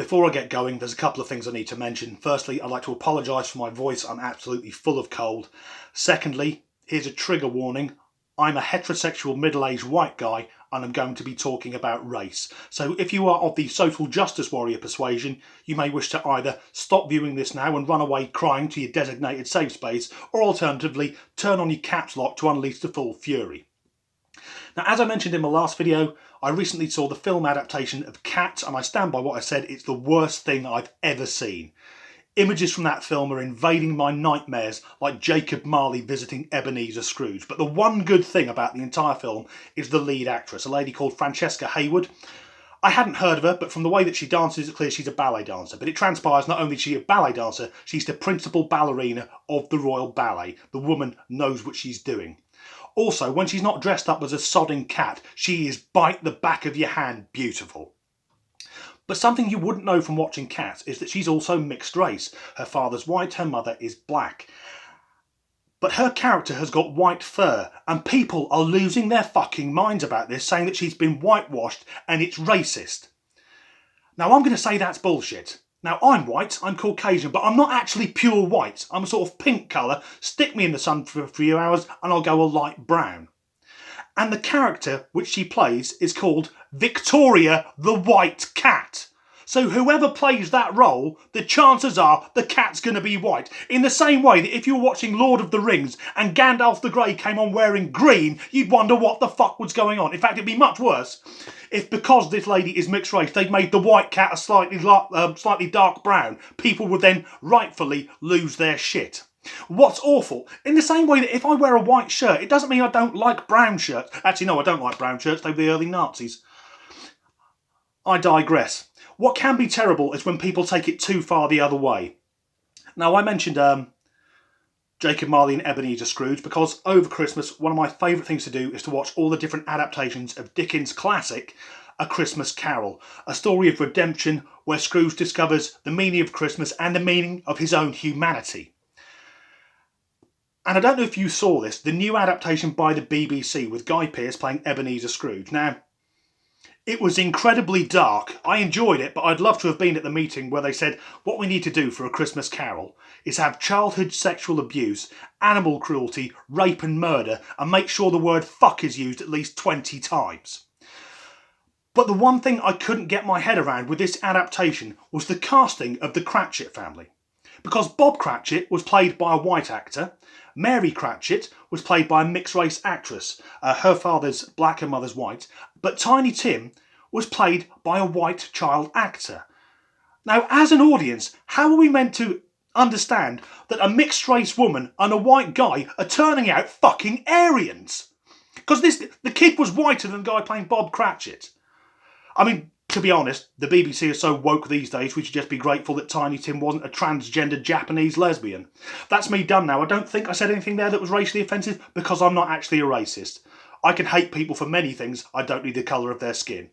Before I get going, there's a couple of things I need to mention. Firstly, I'd like to apologise for my voice. I'm absolutely full of cold. Secondly, here's a trigger warning. I'm a heterosexual middle-aged white guy and I'm going to be talking about race. So if you are of the social justice warrior persuasion, you may wish to either stop viewing this now and run away crying to your designated safe space, or alternatively, turn on your caps lock to unleash the full fury. Now, as I mentioned in my last video, I recently saw the film adaptation of Cats, and I stand by what I said. It's the worst thing I've ever seen. Images from that film are invading my nightmares like Jacob Marley visiting Ebenezer Scrooge. But the one good thing about the entire film is the lead actress, a lady called Francesca Hayward. I hadn't heard of her, but from the way that she dances, it's clear she's a ballet dancer. But it transpires not only is she a ballet dancer, she's the principal ballerina of the Royal Ballet. The woman knows what she's doing. Also, when she's not dressed up as a sodding cat, she is bite the back of your hand beautiful. But something you wouldn't know from watching Cats is that she's also mixed race. Her father's white, her mother is black. But her character has got white fur, and people are losing their fucking minds about this, saying that she's been whitewashed and it's racist. Now, I'm going to say that's bullshit. Now, I'm white, I'm Caucasian, but I'm not actually pure white. I'm a sort of pink colour. Stick me in the sun for a few hours and I'll go a light brown. And the character which she plays is called Victoria the White Cat. So whoever plays that role, the chances are the cat's going to be white. In the same way that if you were watching Lord of the Rings and Gandalf the Grey came on wearing green, you'd wonder what the fuck was going on. In fact, it'd be much worse if, because this lady is mixed race, they'd made the white cat a slightly dark brown. People would then rightfully lose their shit. What's awful, in the same way that if I wear a white shirt, it doesn't mean I don't like brown shirts. Actually, no, I don't like brown shirts. They were the early Nazis. I digress. What can be terrible is when people take it too far the other way. Now, I mentioned Jacob Marley and Ebenezer Scrooge because over Christmas, one of my favourite things to do is to watch all the different adaptations of Dickens' classic, A Christmas Carol, a story of redemption where Scrooge discovers the meaning of Christmas and the meaning of his own humanity. And I don't know if you saw this, the new adaptation by the BBC with Guy Pearce playing Ebenezer Scrooge. Now, it was incredibly dark. I enjoyed it, but I'd love to have been at the meeting where they said what we need to do for A Christmas Carol is have childhood sexual abuse, animal cruelty, rape and murder, and make sure the word fuck is used at least 20 times. But the one thing I couldn't get my head around with this adaptation was the casting of the Cratchit family. Because Bob Cratchit was played by a white actor, Mary Cratchit was played by a mixed-race actress, her father's black and mother's white, but Tiny Tim was played by a white child actor. Now, as an audience, how are we meant to understand that a mixed-race woman and a white guy are turning out fucking Aryans? Because the kid was whiter than the guy playing Bob Cratchit. I mean, to be honest, the BBC is so woke these days, we should just be grateful that Tiny Tim wasn't a transgender Japanese lesbian. That's me done now. I don't think I said anything there that was racially offensive because I'm not actually a racist. I can hate people for many things. I don't need the colour of their skin.